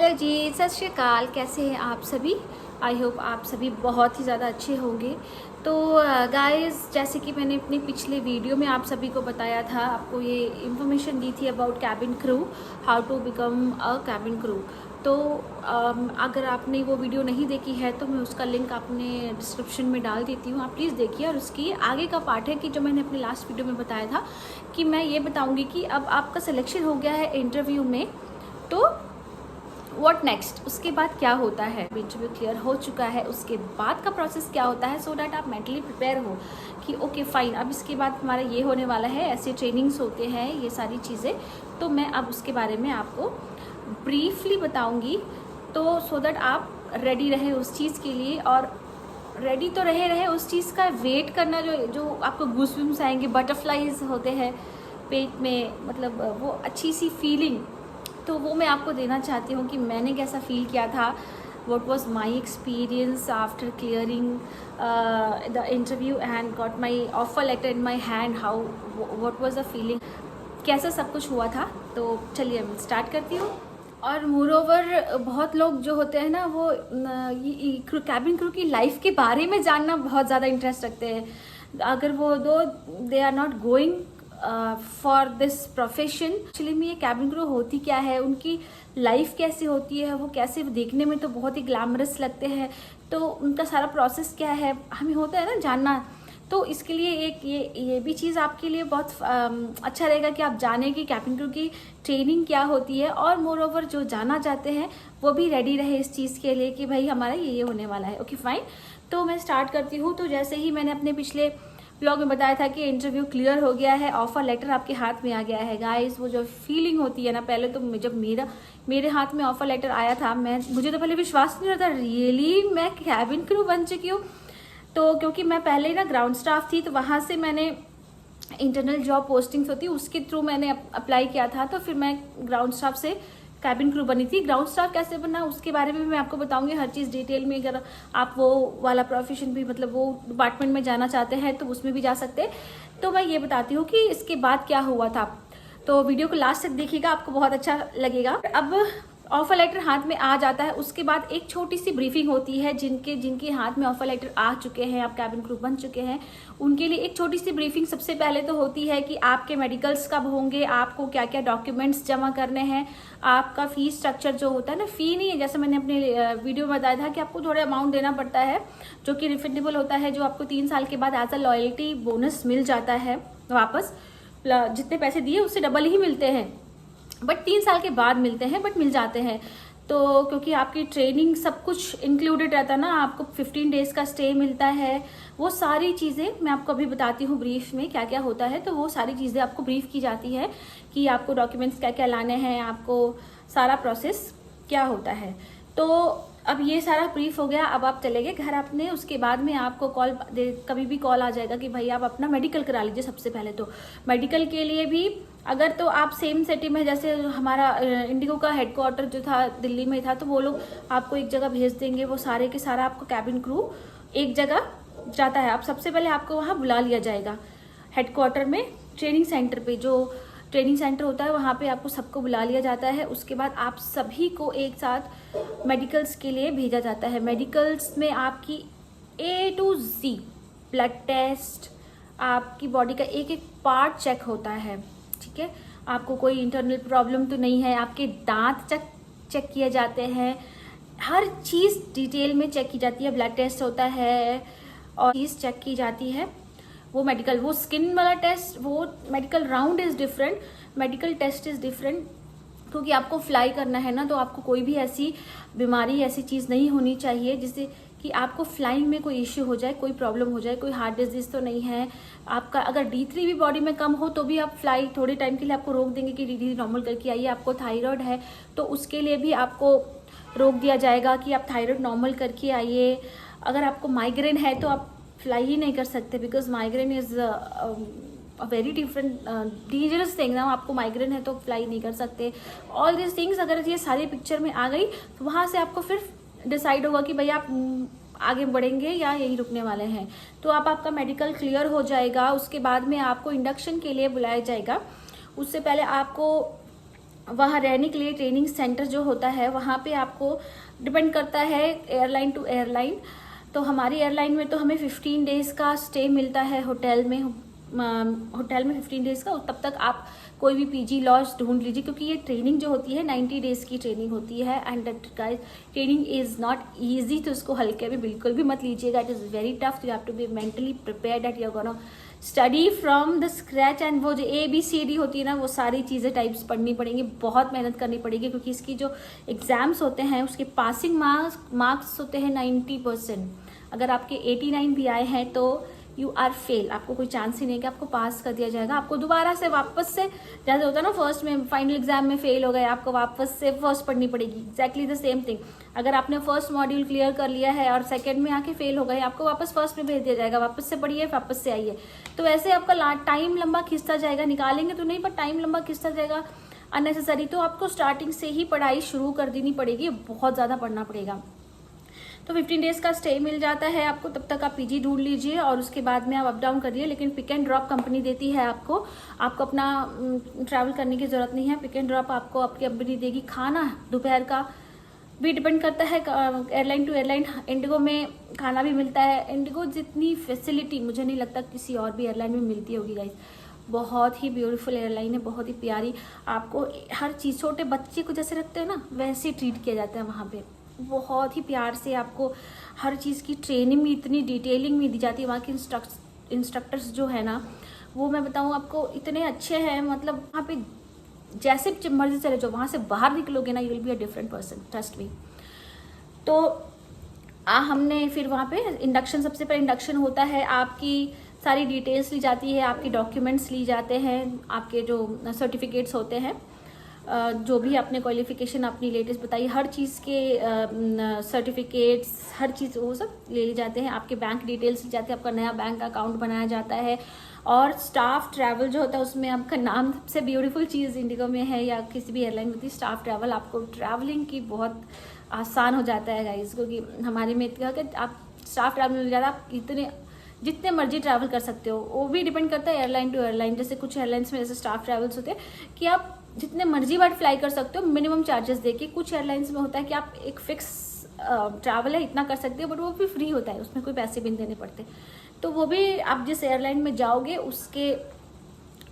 Hello जी, सत श्री अकाल। कैसे हैं आप सभी? आई होप आप सभी बहुत ही ज़्यादा अच्छे होंगे। तो गाइस, जैसे कि मैंने अपने पिछले वीडियो में आप सभी को बताया था, आपको ये इन्फॉर्मेशन दी थी about cabin crew, how to become a cabin crew. तो अगर आपने वो वीडियो नहीं देखी है तो मैं उसका लिंक आपने डिस्क्रिप्शन में डाल देती हूँ, आप प्लीज़ देखिए। और उसकी आगे का पार्ट है कि जो मैंने अपने लास्ट वीडियो में बताया था कि मैं ये बताऊँगी कि अब आपका सिलेक्शन हो गया है इंटरव्यू में, तो व्हाट नेक्स्ट, उसके बाद क्या होता है। इंटरव्यू क्लियर हो चुका है, उसके बाद का प्रोसेस क्या होता है, सो डैट आप मेंटली प्रिपेयर हो कि ओके फाइन, अब इसके बाद हमारा ये होने वाला है, ऐसे ट्रेनिंग्स होते हैं, ये सारी चीज़ें। तो मैं अब उसके बारे में आपको ब्रीफली बताऊंगी, तो सो दैट आप रेडी रहे उस चीज़ के लिए। और रेडी तो रहे उस चीज़ का वेट करना, जो आपको गूज़बम्स आएंगे, बटरफ्लाइज होते हैं पेट में, मतलब वो अच्छी सी फीलिंग, तो वो मैं आपको देना चाहती हूँ कि मैंने कैसा फील किया था, what was my experience after clearing the interview and got my offer letter in my hand, how what was the feeling, कैसा सब कुछ हुआ था। तो चलिए मैं स्टार्ट करती हूँ। और मोर ओवर बहुत लोग जो होते हैं ना, वो कैबिन क्रू की लाइफ के बारे में जानना बहुत ज़्यादा इंटरेस्ट रखते हैं। अगर वो they are not going for this profession, actually में ये कैबिन क्रू होती क्या है, उनकी लाइफ कैसी होती है, वो कैसे देखने में तो बहुत ही ग्लैमरस लगते हैं, तो उनका सारा प्रोसेस क्या है, हमें होता है ना जानना। तो इसके लिए एक ये भी चीज़ आपके लिए बहुत अच्छा रहेगा कि आप जानें कि कैबिन क्रू की ट्रेनिंग क्या होती है। और मोर ओवर जो जाना चाहते हैं वो भी रेडी रहे इस चीज़ के लिए कि भाई हमारा ये होने वाला है। ओके फाइन, तो मैं स्टार्ट करती हूँ। तो जैसे ही मैंने अपने पिछले ब्लॉग में बताया था कि इंटरव्यू क्लियर हो गया है, ऑफर लेटर आपके हाथ में आ गया है गाइस, वो जो फीलिंग होती है ना, पहले तो जब मेरे हाथ में ऑफर लेटर आया था, मुझे तो पहले विश्वास नहीं होता, रियली मैं कैबिन क्रू बन चुकी हूँ। तो क्योंकि मैं पहले ही ना ग्राउंड स्टाफ थी, तो वहाँ से मैंने इंटरनल जॉब पोस्टिंग्स होती है उसके थ्रू मैंने अप्लाई किया था, तो फिर मैं ग्राउंड स्टाफ से कैबिन क्रू बनी थी। ग्राउंड स्टाफ कैसे बनना उसके बारे में मैं आपको बताऊंगी हर चीज़ डिटेल में। अगर आप वो वाला प्रोफेशन भी, मतलब वो डिपार्टमेंट में जाना चाहते हैं तो उसमें भी जा सकते हैं। तो मैं ये बताती हूँ कि इसके बाद क्या हुआ था, तो वीडियो को लास्ट तक देखिएगा, आपको बहुत अच्छा लगेगा। अब ऑफर लेटर हाथ में आ जाता है, उसके बाद एक छोटी सी ब्रीफिंग होती है। जिनके हाथ में ऑफर लेटर आ चुके हैं, आप कैबिन क्रू बन चुके हैं, उनके लिए एक छोटी सी ब्रीफिंग सबसे पहले तो होती है कि आपके मेडिकल्स कब होंगे, आपको क्या क्या डॉक्यूमेंट्स जमा करने हैं, आपका फीस स्ट्रक्चर जो होता है ना, फी नहीं है, जैसे मैंने अपने वीडियो में बताया था कि आपको थोड़ा अमाउंट देना पड़ता है जो कि रिफंडेबल होता है, जो आपको 3 साल के बाद एज अ लॉयल्टी बोनस मिल जाता है वापस। जितने पैसे दिए उससे डबल ही मिलते हैं, बट 3 साल के बाद मिलते हैं, बट मिल जाते हैं। तो क्योंकि आपकी ट्रेनिंग सब कुछ इंक्लूडेड रहता है ना, आपको 15 डेज का स्टे मिलता है, वो सारी चीज़ें मैं आपको अभी बताती हूँ ब्रीफ में क्या क्या होता है। तो वो सारी चीज़ें आपको ब्रीफ की जाती है कि आपको डॉक्यूमेंट्स क्या क्या लाने हैं, आपको सारा प्रोसेस क्या होता है। तो अब ये सारा ब्रीफ हो गया, अब आप चले गए घर अपने। उसके बाद में आपको कभी भी कॉल आ जाएगा कि भाई आप अपना मेडिकल करा लीजिए। सबसे पहले तो मेडिकल के लिए भी, अगर तो आप सेम सिटी में, जैसे हमारा इंडिगो का हेडक्वार्टर जो था दिल्ली में था, तो वो लोग आपको एक जगह भेज देंगे, वो सारे के सारा आपको कैबिन क्रू एक जगह जाता है। आप सबसे पहले आपको वहाँ बुला लिया जाएगा हेडक्वार्टर में, ट्रेनिंग सेंटर पे, जो ट्रेनिंग सेंटर होता है वहाँ पे आपको सबको बुला लिया जाता है। उसके बाद आप सभी को एक साथ मेडिकल्स के लिए भेजा जाता है। मेडिकल्स में आपकी A to Z blood test, आपकी बॉडी का एक एक पार्ट चेक होता है, ठीक है। आपको कोई इंटरनल प्रॉब्लम तो नहीं है, आपके दांत चेक किए जाते हैं, हर चीज़ डिटेल में चेक की जाती है। ब्लड टेस्ट होता है और चीज़ चेक की जाती है। वो स्किन वाला टेस्ट, वो medical round is different, medical test is different, क्योंकि आपको फ्लाई करना है ना, तो आपको कोई भी ऐसी बीमारी, ऐसी चीज़ नहीं होनी चाहिए जिससे कि आपको फ्लाइंग में कोई इश्यू हो जाए, कोई प्रॉब्लम हो जाए, कोई हार्ट डिजीज तो नहीं है आपका। अगर D3 भी बॉडी में कम हो तो भी आप फ्लाई थोड़े टाइम के लिए आपको रोक देंगे कि D3 नॉर्मल करके आइए। आपको थायराइड है तो उसके लिए भी आपको रोक दिया जाएगा कि आप थायराइड नॉर्मल करके आइए। अगर आपको माइग्रेन है तो आप फ्लाई ही नहीं कर सकते, because migraine is a very different dangerous thing ना। आपको माइग्रेन है तो फ्लाई नहीं कर सकते। ऑल दिस थिंग्स अगर ये सारी पिक्चर में आ गई तो वहाँ से आपको फिर डिसाइड होगा कि भाई आप आगे बढ़ेंगे या यही रुकने वाले हैं। तो आपका मेडिकल क्लियर हो जाएगा, उसके बाद में आपको इंडक्शन के लिए बुलाया जाएगा। उससे पहले आपको वहाँ रहने के लिए ट्रेनिंग सेंटर जो होता है वहाँ पे आपको डिपेंड करता है एयरलाइन टू एयरलाइन। तो हमारी एयरलाइन में तो हमें 15 डेज़ का स्टे मिलता है होटल में। होटल में 15 डेज़ का, तब तक आप कोई भी पीजी लॉज ढूंढ लीजिए, क्योंकि ये ट्रेनिंग जो होती है 90 डेज़ की ट्रेनिंग होती है। And guys training is not easy, तो इसको हल्के में बिल्कुल भी मत लीजिएगा। It is very tough, you have to be mentally prepare that you are gonna study from the scratch. And वो जो ABCD होती है ना, वो सारी चीज़ें टाइप्स पढ़नी पड़ेंगी, बहुत मेहनत करनी पड़ेगी, क्योंकि इसकी जो एग्ज़ाम्स होते हैं उसके पासिंग मार्क्स होते हैं 90%। अगर आपके 89 भी आए हैं तो यू आर फेल, आपको कोई चांस ही नहीं कि आपको पास कर दिया जाएगा। आपको दोबारा से वापस से, जैसे होता है ना फर्स्ट में फाइनल एग्जाम में फेल हो गए, आपको वापस से फर्स्ट पढ़नी पड़ेगी। एग्जैक्टली द सेम थिंग, अगर आपने फर्स्ट मॉड्यूल क्लियर कर लिया है और सेकंड में आके फेल हो गए, आपको वापस फर्स्ट में भेज दिया जाएगा, वापस से पढ़िए वापस से आइए। तो ऐसे आपका टाइम लंबा खिंचता जाएगा, निकालेंगे तो नहीं पर टाइम लंबा खिंचता जाएगा अननेसेसरी। तो आपको स्टार्टिंग से ही पढ़ाई शुरू कर देनी पड़ेगी, बहुत ज़्यादा पढ़ना पड़ेगा। तो 15 डेज़ का स्टे मिल जाता है आपको, तब तक आप पीजी ढूंढ लीजिए और उसके बाद में आप अप डाउन करिए। लेकिन पिक एंड ड्रॉप कंपनी देती है आपको अपना ट्रैवल करने की ज़रूरत नहीं है। पिक एंड ड्रॉप आपको आपकी कंपनी देगी। खाना दोपहर का भी डिपेंड करता है एयरलाइन टू एयरलाइन। इंडिगो में खाना भी मिलता है। इंडिगो जितनी फैसिलिटी मुझे नहीं लगता किसी और भी एयरलाइन में मिलती होगी गाइस। बहुत ही ब्यूटीफुल एयरलाइन है, बहुत ही प्यारी। आपको हर चीज़, छोटे बच्चे को जैसे रखते हैं ना वैसे ट्रीट किया जाता है वहाँ पे। बहुत ही प्यार से आपको हर चीज़ की ट्रेनिंग भी इतनी डिटेलिंग में दी जाती है। वहाँ के इंस्ट्रक्टर्स जो है ना, वो मैं बताऊँ आपको इतने अच्छे हैं। मतलब वहाँ पे जैसे मर्जी चले जाओ, वहाँ से बाहर निकलोगे ना, you will be a different person, trust me. तो हमने फिर वहाँ पे इंडक्शन, सबसे पहले इंडक्शन होता है। आपकी सारी डिटेल्स ली जाती है, आपके डॉक्यूमेंट्स ली जाते हैं, आपके जो सर्टिफिकेट्स होते हैं, जो भी आपने क्वालिफिकेशन अपनी लेटेस्ट बताई, हर चीज़ के सर्टिफिकेट्स, हर चीज़ वो सब ले जाते हैं। आपके बैंक डिटेल्स ली जाते हैं, आपका नया बैंक अकाउंट बनाया जाता है। और स्टाफ ट्रैवल जो होता है उसमें आपका नाम, सबसे ब्यूटीफुल चीज़ इंडिगो में है या किसी भी एयरलाइन में होती है स्टाफ ट्रैवल। आपको ट्रैवलिंग की बहुत आसान हो जाता है गाइस, क्योंकि हमारे में इतना कि आप स्टाफ ट्रैवल मिल जाता है, आप इतने जितने मर्जी ट्रैवल कर सकते हो। वो भी डिपेंड करता है एयरलाइन टू एयरलाइन। जैसे कुछ एयरलाइंस में जैसे स्टाफ ट्रैवल्स होते हैं कि आप जितने मर्जी बार फ्लाई कर सकते हो मिनिमम चार्जेस देके। कुछ एयरलाइंस में होता है कि आप एक फिक्स ट्रैवल है इतना कर सकते हो, बट वो भी फ्री होता है, उसमें कोई पैसे भी नहीं देने पड़ते। तो वो भी आप जिस एयरलाइन में जाओगे उसके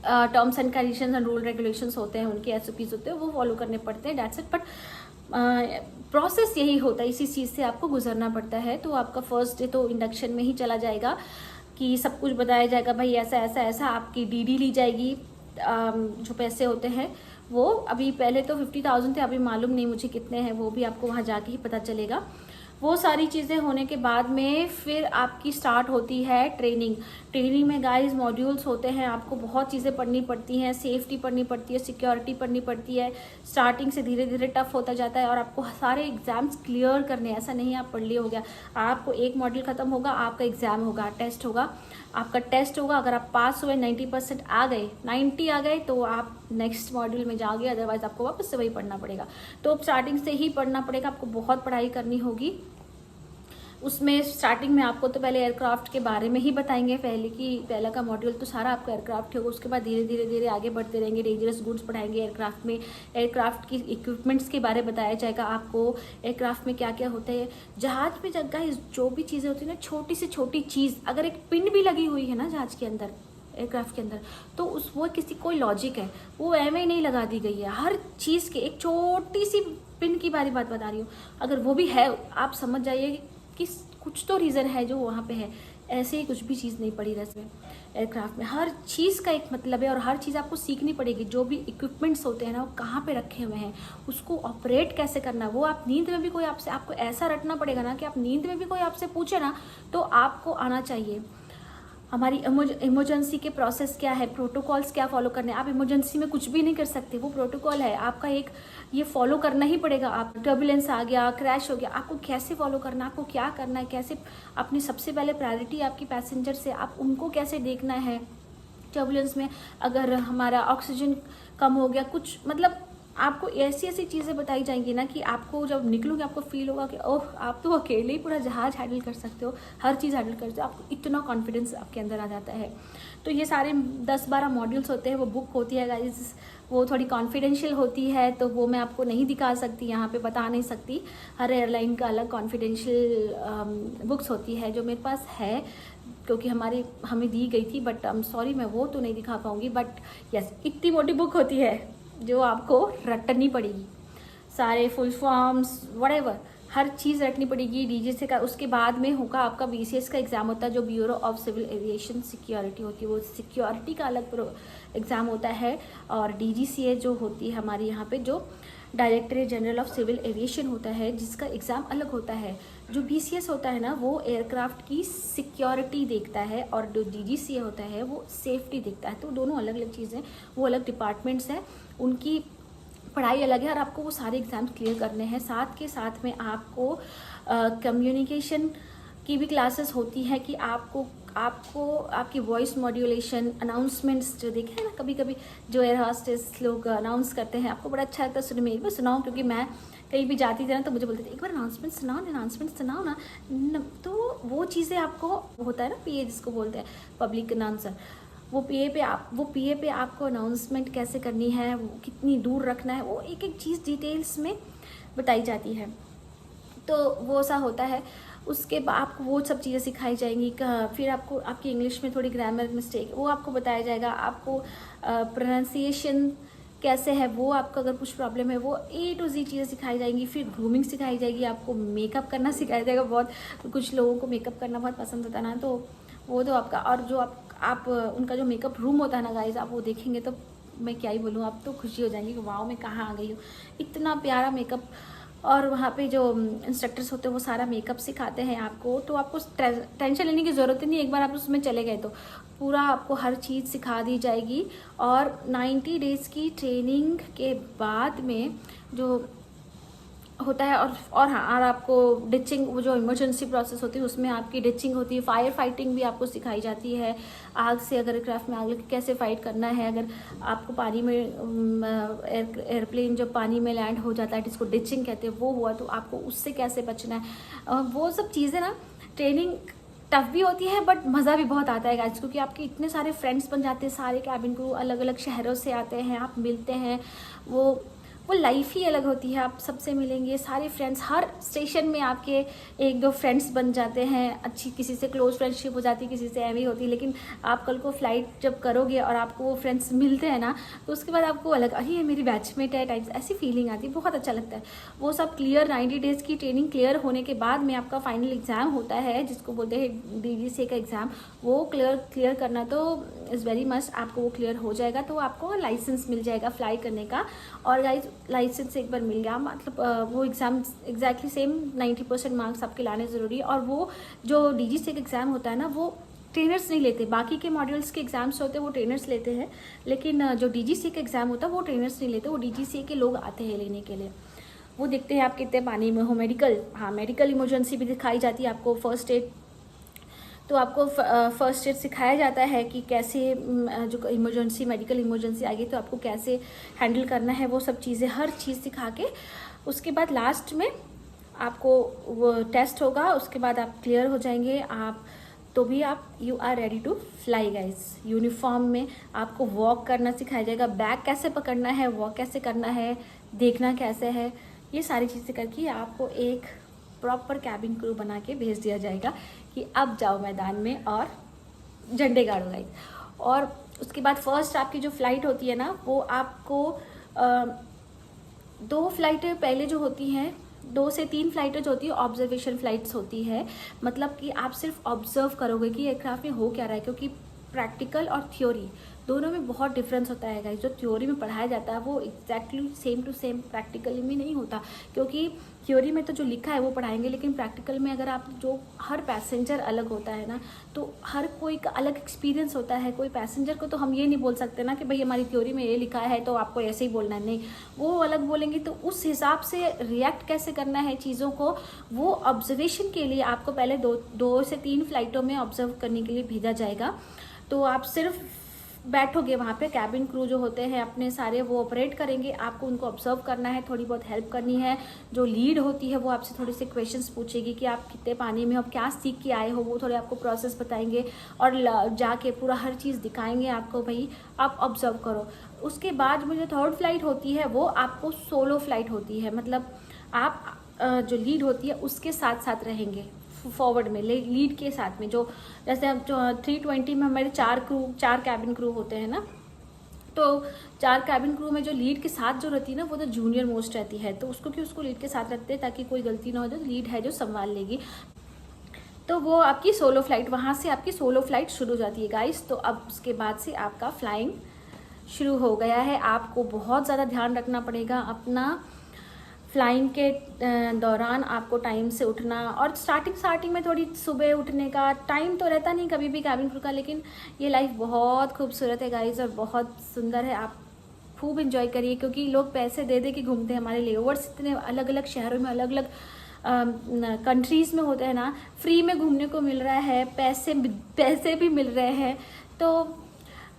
terms and conditions and rule regulations होते हैं, उनके SOPs होते हैं, वो फॉलो करने पड़ते हैं, दैट्स इट। बट प्रोसेस यही होता है, इसी चीज़ से आपको गुजरना पड़ता है। तो आपका फर्स्ट डे तो इंडक्शन में ही चला जाएगा कि सब कुछ बताया जाएगा, भाई ऐसा ऐसा ऐसा। आपकी DD ली जाएगी, जो पैसे होते हैं वो अभी पहले तो 50,000 थे, अभी मालूम नहीं मुझे कितने हैं, वो भी आपको वहाँ जाके ही पता चलेगा। वो सारी चीज़ें होने के बाद में फिर आपकी स्टार्ट होती है ट्रेनिंग। ट्रेनिंग में गाइस मॉड्यूल्स होते हैं, आपको बहुत चीज़ें पढ़नी पड़ती हैं, सेफ्टी पढ़नी पड़ती है, सिक्योरिटी पढ़नी पड़ती है। स्टार्टिंग से धीरे धीरे टफ होता जाता है और आपको सारे एग्जाम्स क्लियर करने, ऐसा नहीं आप पढ़ लिए हो गया। आपको एक मॉड्यूल ख़त्म होगा, आपका एग्ज़ाम होगा, टेस्ट होगा, आपका टेस्ट होगा। अगर आप पास हुए, 90% आ गए, 90 आ गए, तो आप नेक्स्ट मॉड्यूल में जाओगे, अदरवाइज आपको वापस से वही पढ़ना पड़ेगा। तो स्टार्टिंग से ही पढ़ना पड़ेगा, आपको बहुत पढ़ाई करनी होगी। उसमें स्टार्टिंग में आपको तो पहले एयरक्राफ्ट के बारे में ही बताएंगे, पहला का मॉड्यूल तो सारा आपका एयरक्राफ्ट होगा। उसके बाद धीरे धीरे धीरे आगे बढ़ते रहेंगे, डेंजरस गुड्स पढ़ाएंगे एयरक्राफ्ट में, एयरक्राफ्ट की इक्विपमेंट्स के बारे में बताया जाएगा आपको, एयरक्राफ्ट में क्या क्या होता है। जहाज में जगह जो भी चीज़ें होती है ना, छोटी से छोटी चीज़, अगर एक पिन भी लगी हुई है ना जहाज के अंदर, एयरक्राफ्ट के अंदर, तो वो किसी कोई लॉजिक है, वो एम ही नहीं लगा दी गई है। हर चीज़ के एक छोटी सी पिन की बात बता रही हूँ, अगर वो भी है, आप समझ जाइए कि कुछ तो रीज़न है जो वहाँ पे है। ऐसे ही कुछ भी चीज़ नहीं पड़ी रस में। एयरक्राफ्ट में हर चीज़ का एक मतलब है और हर चीज़ आपको सीखनी पड़ेगी। जो भी इक्विपमेंट्स होते हैं ना, वो कहाँ पे रखे हुए हैं, उसको ऑपरेट कैसे करना, वो आप नींद में भी कोई आपसे, आपको ऐसा रटना पड़ेगा ना कि आप नींद में भी कोई आपसे पूछे ना तो आपको आना चाहिए। हमारी इमरजेंसी के प्रोसेस क्या है, प्रोटोकॉल्स क्या फॉलो करने हैं। आप इमरजेंसी में कुछ भी नहीं कर सकते, वो प्रोटोकॉल है आपका, एक ये फॉलो करना ही पड़ेगा। आप टर्बुलेंस आ गया, क्रैश हो गया, आपको कैसे फॉलो करना है, आपको क्या करना है, कैसे अपनी सबसे पहले प्रायोरिटी आपकी पैसेंजर से, आप उनको कैसे देखना है। टर्बुलेंस में अगर हमारा ऑक्सीजन कम हो गया, कुछ मतलब आपको ऐसी ऐसी चीज़ें बताई जाएंगी ना कि आपको जब निकलोगे आपको फील होगा कि ओह आप तो अकेले ही पूरा जहाज़ हैंडल कर सकते हो, हर चीज़ हैंडल कर सकते हो, आपको इतना कॉन्फिडेंस आपके अंदर आ जाता है। तो ये सारे 10-12 मॉड्यूल्स होते हैं, वो बुक होती है गाइस, वो थोड़ी कॉन्फिडेंशियल होती है, तो वो मैं आपको नहीं दिखा सकती, यहाँ पे बता नहीं सकती। हर एयरलाइन का अलग कॉन्फिडेंशियल बुक्स होती है जो मेरे पास है, क्योंकि हमें दी गई थी, बट आई एम सॉरी मैं वो तो नहीं दिखा पाऊँगी। बट यस, इतनी मोटी बुक होती है जो आपको रटनी पड़ेगी, सारे फुल फॉर्म्स व्हाटएवर हर चीज़ रटनी पड़ेगी डीजीसी का। उसके बाद में होगा आपका बीसीएस का एग्ज़ाम होता है, जो Bureau of Civil Aviation Security होती है, वो सिक्योरिटी का अलग एग्ज़ाम होता है। और डीजीसीए जो होती है हमारे यहाँ पे, जो Directorate General of Civil Aviation होता है, जिसका एग्ज़ाम अलग होता है। जो बीसीएस होता है ना, वो एयरक्राफ्ट की सिक्योरिटी देखता है, और जो डीजीसीए होता है वो सेफ्टी देखता है। तो दोनों अलग अलग चीज़ें, वो अलग डिपार्टमेंट्स हैं, उनकी पढ़ाई अलग है, और आपको वो सारे एग्ज़ाम्स क्लियर करने हैं। साथ के साथ में आपको कम्युनिकेशन की भी क्लासेस होती हैं कि आपको आपकी वॉइस मॉड्यूलेशन, अनाउंसमेंट्स जो देखे हैं ना कभी कभी जो एयर हॉस्टेस लोग अनाउंस करते हैं, आपको बड़ा अच्छा लगता है सुनने में। एक बार सुनाओ, क्योंकि मैं कहीं भी जाती थी ना तो मुझे बोलते थे एक बार अनाउंसमेंट सुनाओ ना। तो वो चीज़ें आपको होता है ना, पीए जिसको बोलते हैं, पब्लिक अनाउंसर, वो पीए पे आपको अनाउंसमेंट कैसे करनी है, वो कितनी दूर रखना है, वो एक एक चीज़ डिटेल्स में बताई जाती है। तो वो सा होता है। उसके बाद आपको वो सब चीज़ें सिखाई जाएंगी। फिर आपको आपकी इंग्लिश में थोड़ी ग्रामर मिस्टेक वो आपको बताया जाएगा। आपको प्रोनाउंसिएशन कैसे है वो, आपका अगर कुछ प्रॉब्लम है वो A to Z चीज़ें सिखाई जाएंगी। फिर ग्रूमिंग सिखाई जाएगी, आपको मेकअप करना सिखाया जाएगा। बहुत कुछ लोगों को मेकअप करना बहुत पसंद होता है ना, तो वो तो आपका, और जो आप उनका जो मेकअप रूम होता है ना गाइस, आप वो देखेंगे तो मैं क्या ही बोलूँ, आप तो खुशी हो जाएंगी कि वाओ मैं कहाँ आ गई हूँ, इतना प्यारा मेकअप। और वहाँ पे जो इंस्ट्रक्टर्स होते हैं वो सारा मेकअप सिखाते हैं आपको, तो आपको टेंशन लेने की ज़रूरत ही नहीं। एक बार आप उसमें चले गए तो पूरा आपको हर चीज़ सिखा दी जाएगी। और 90 डेज़ की ट्रेनिंग के बाद में जो होता है, और हाँ, और आपको डिचिंग, वो जो इमरजेंसी प्रोसेस होती है उसमें आपकी डिचिंग होती है। फायर फाइटिंग भी आपको सिखाई जाती है, आग से, अगर एयरक्राफ्ट में आग लगे कैसे फाइट करना है। अगर आपको पानी में एयरप्लेन जब पानी में लैंड हो जाता है, जिसको डिचिंग कहते हैं, वो हुआ तो आपको उससे कैसे बचना है। वो सब चीज़ें ना, ट्रेनिंग टफ भी होती है बट मज़ा भी बहुत आता है गाइस, क्योंकि आपके इतने सारे फ्रेंड्स बन जाते हैं। सारे कैबिन क्रू अलग अलग शहरों से आते हैं, आप मिलते हैं, वो लाइफ ही अलग होती है। आप सबसे मिलेंगे, सारे फ्रेंड्स, हर स्टेशन में आपके 1-2 फ्रेंड्स बन जाते हैं, अच्छी किसी से क्लोज फ्रेंडशिप हो जाती है, किसी से एवी होती है। लेकिन आप कल को फ्लाइट जब करोगे और आपको वो फ्रेंड्स मिलते हैं ना, तो उसके बाद आपको अलग, अरे ये मेरी बैचमेट है टाइप्स ऐसी फीलिंग आती है, बहुत अच्छा लगता है। वो सब क्लियर 90 डेज़ की ट्रेनिंग क्लियर होने के बाद में आपका फाइनल एग्ज़ाम होता है, जिसको बोलते हैं डीजीसीए का एग्ज़ाम। वो क्लियर करना तो इज़ वेरी मस्ट, आपको वो क्लियर हो जाएगा तो आपको लाइसेंस मिल जाएगा फ्लाई करने का। और गाइस लाइसेंस एक बार मिल गया, मतलब वो एग्ज़ाम एग्जैक्टली सेम 90% मार्क्स आपके लाने ज़रूरी है। और वो जो डीजीसीए का एग्ज़ाम होता है ना, वो ट्रेनर्स नहीं लेते, बाकी के मॉड्यूल्स के एग्ज़ाम्स होते हैं वो ट्रेनर्स लेते हैं, लेकिन जो डीजीसीए का एग्ज़ाम होता है वो ट्रेनर्स नहीं लेते, वो डीजीसीए के लोग आते हैं लेने के लिए। वो देखते हैं आप कितने पानी में हो। मेडिकल इमरजेंसी भी दिखाई जाती है आपको, फर्स्ट एड, तो आपको फर्स्ट एड सिखाया जाता है कि कैसे जो इमरजेंसी, मेडिकल इमरजेंसी आ गई तो आपको कैसे हैंडल करना है, वो सब चीज़ें, हर चीज़ सिखा के उसके बाद लास्ट में आपको वो टेस्ट होगा। उसके बाद आप क्लियर हो जाएंगे, आप तो भी आप you are ready to fly guys. Uniform में आपको वॉक करना सिखाया जाएगा, बैग कैसे पकड़ना है, वॉक कैसे करना है, देखना कैसे है, ये सारी चीज़ें करके आपको एक प्रॉपर कैबिन क्रू बना के भेज दिया जाएगा कि अब जाओ मैदान में और झंडे गाड़ो गाइस। और उसके बाद फर्स्ट आपकी जो फ्लाइट होती है ना, वो आपको 2 फ्लाइटें पहले जो होती हैं, 2 से 3 फ्लाइटें जो होती है ऑब्जर्वेशन फ्लाइट्स होती है, मतलब कि आप सिर्फ ऑब्जर्व करोगे कि एयरक्राफ्ट में हो क्या रहा है, क्योंकि प्रैक्टिकल और थ्योरी दोनों में बहुत डिफरेंस होता है गाइस। जो थ्योरी में पढ़ाया जाता है वो exactly same to same practically में नहीं होता, क्योंकि थ्योरी में तो जो लिखा है वो पढ़ाएंगे, लेकिन प्रैक्टिकल में अगर आप जो हर पैसेंजर अलग होता है ना, तो हर कोई का अलग एक्सपीरियंस होता है। कोई पैसेंजर को तो हम ये नहीं बोल सकते ना कि भाई हमारी थ्योरी में ये लिखा है तो आपको ऐसे ही बोलना है, नहीं, वो अलग बोलेंगे। तो उस हिसाब से रिएक्ट कैसे करना है चीज़ों को, वो ऑब्जर्वेशन के लिए आपको पहले 2 से 3 फ्लाइटों में ऑब्जर्व करने के लिए भेजा जाएगा। तो आप सिर्फ बैठोगे वहाँ पे, कैबिन क्रू जो होते हैं अपने सारे वो ऑपरेट करेंगे, आपको उनको ऑब्जर्व करना है, थोड़ी बहुत हेल्प करनी है। जो लीड होती है वो आपसे थोड़े से क्वेश्चंस पूछेगी कि आप कितने पानी में हो, आप क्या सीख के आए हो, वो थोड़े आपको प्रोसेस बताएंगे और जाके पूरा हर चीज़ दिखाएंगे आपको, भाई आप ऑब्जर्व करो। उसके बाद में जो थर्ड फ्लाइट होती है वो आपको सोलो फ्लाइट होती है, मतलब आप जो लीड होती है उसके साथ साथ रहेंगे फॉरवर्ड में, लीड के साथ में। जो जैसे अब जो 320 में हमारे 4 कैबिन क्रू होते हैं ना, तो 4 कैबिन क्रू में जो लीड के साथ जो रहती है ना वो तो जूनियर मोस्ट रहती है, तो उसको लीड के साथ रखते हैं ताकि कोई गलती ना हो, तो लीड है जो संभाल लेगी। तो वो आपकी सोलो फ्लाइट, वहाँ से आपकी सोलो फ्लाइट शुरू हो जाती है गाइस। तो अब उसके बाद से आपका फ्लाइंग शुरू हो गया है। आपको बहुत ज़्यादा ध्यान रखना पड़ेगा अपना फ्लाइंग के दौरान, आपको टाइम से उठना, और स्टार्टिंग में थोड़ी सुबह उठने का टाइम तो रहता नहीं कभी भी कैबिन क्रू का, लेकिन ये लाइफ बहुत खूबसूरत है गाइस और बहुत सुंदर है। आप खूब इंजॉय करिए, क्योंकि लोग पैसे दे दे के घूमते हैं, हमारे लेओवर्स इतने अलग अलग शहरों में अलग अलग कंट्रीज़ में होते हैं ना, फ्री में घूमने को मिल रहा है, पैसे भी मिल रहे हैं। तो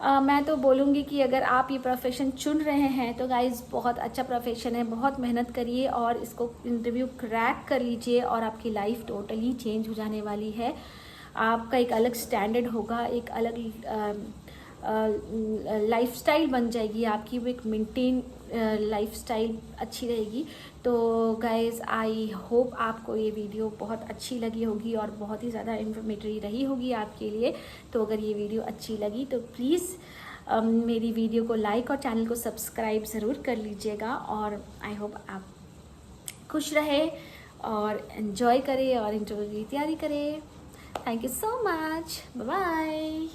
मैं तो बोलूँगी कि अगर आप ये प्रोफेशन चुन रहे हैं तो गाइज़ बहुत अच्छा प्रोफेशन है, बहुत मेहनत करिए और इसको इंटरव्यू क्रैक कर लीजिए और आपकी लाइफ टोटली चेंज हो जाने वाली है। आपका एक अलग स्टैंडर्ड होगा, एक अलग लाइफस्टाइल बन जाएगी आपकी, वो एक मेंटेन लाइफस्टाइल अच्छी रहेगी। तो गाइज़ आई होप आपको ये वीडियो बहुत अच्छी लगी होगी और बहुत ही ज़्यादा इन्फॉर्मेटिव रही होगी आपके लिए। तो अगर ये वीडियो अच्छी लगी तो प्लीज़ मेरी वीडियो को लाइक और चैनल को सब्सक्राइब ज़रूर कर लीजिएगा, और आई होप आप खुश रहे और एंजॉय करें और इंटरव्यू की तैयारी करें। Thank you so much, bye bye.